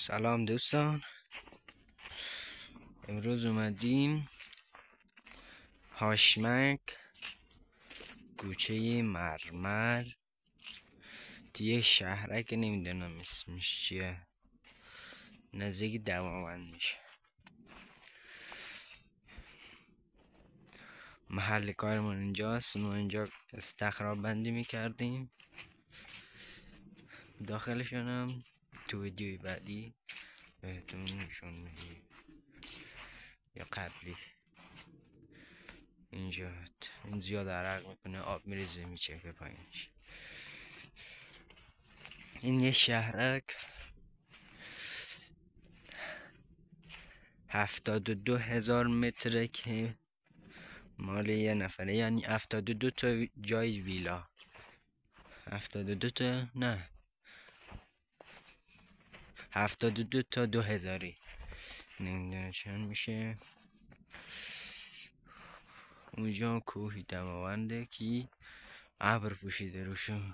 سلام دوستان، امروز اومدیم هاشمک کوچه مرمر دیگه شهرک، نمیدونم اسمش چیه، نزدیک دماوند میشه. محل کارمون اینجاست. ما اینجا استخرا بندی میکردیم. داخلشونم تو ویدیوی بعدی بهتون نشون میدیم یا قبلی. اینجا این زیاد عرق میکنه، آب میریزه میچکه پایینش. این یه شهرک 72,000 متره که مال یه نفره، یعنی 72 تا جای ویلا. 72 تا نه 72 تا 2000 نمیدونم چند میشه. اونجا کوهی دماونده که ابر پوشیده روشو.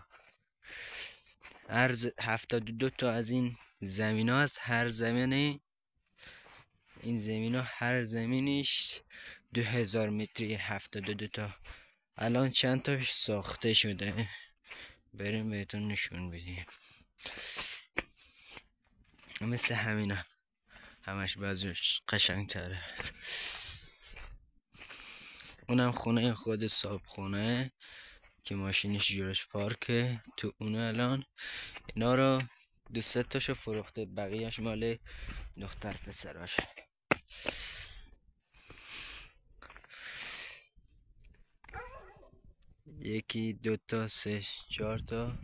هر 72 تا از این زمین ها هست. هر زمینه این زمین ها هر زمینش 2000 متری. 72 تا. الان چند تاش ساخته شده، بریم بهتون نشون بدیم. مثل همینه، همش بعضیش قشنگ تره. اونم خونه خود صاحب خونه که ماشینش جلوش پارکه تو اونه. الان اینا رو 2-3 تاشو فروخته، بقیهش مال دختر پسراشه. یکی 2 تا 3 4 تا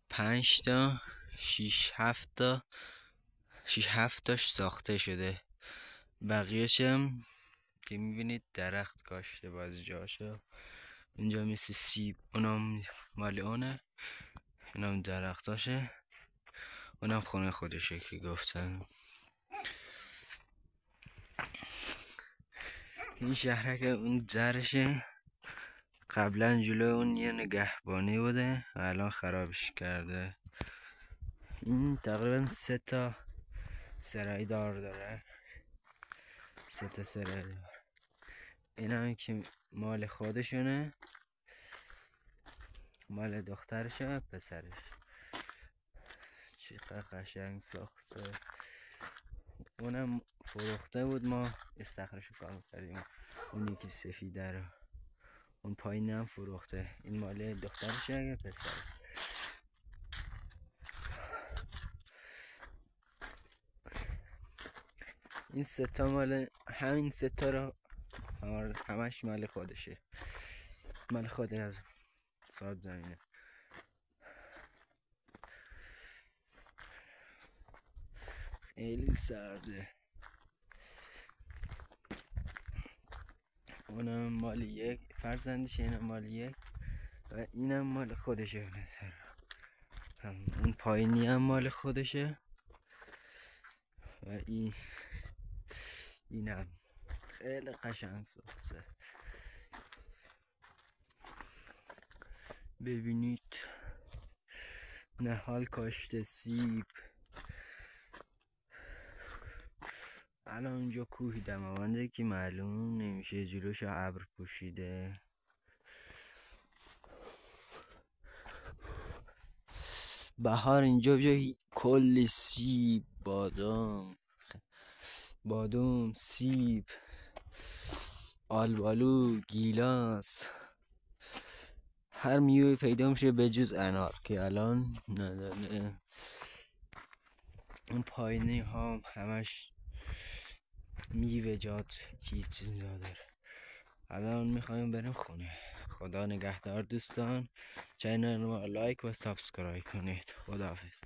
5 تا 6 7 تا 6 7 تاش ساخته شده. بقیهش هم که میبینید درخت کاشته بعضی جاشو. اینجا مثل سیب، اونم مال اونه، اینم درختاشه، اونم خونه خودشه که گفتم. این شهرک اون زرشه. قبلا جلو اون یه نگهبانی بوده، الان خرابش کرده. این تقریبا 3 تا سرای داره. 3 تا سرای دار. این هم که مال خودشونه، مال دخترشه پسرش. چقدر قشنگ ساخته. اونم فروخته بود، ما استخرشو کار کردیم. اون یکی سفیده رو، اون پایین هم فروخته. این مال دخترشه یا پسر؟ این 3 تا مال همین 3 تا رو همش مال خودشه، مال خود از صاحب زمینه. خیلی سرده. اونم مال یک فرزندشه، اینم مال یک و اینم مال خودشه. اون پایینی هم مال خودشه و اینم خیلی قشنگ ساخته. ببینید، نهال کاشته سیب. الان اونجا کوهی دماونده که معلوم نمیشه، جلوش ابر پوشیده. بهار اینجا جای کلی سیب، بادام، سیب، آلبالو، گیلاس، هر میوه پیدا میشه به جز انار که الان نداره. اون پایینی ها همش میوه جات چیز داره. الان میخوایم بریم خونه. خدا نگهدار دوستان. چینل ما لایک و سابسکرایب کنید. خداحافظ.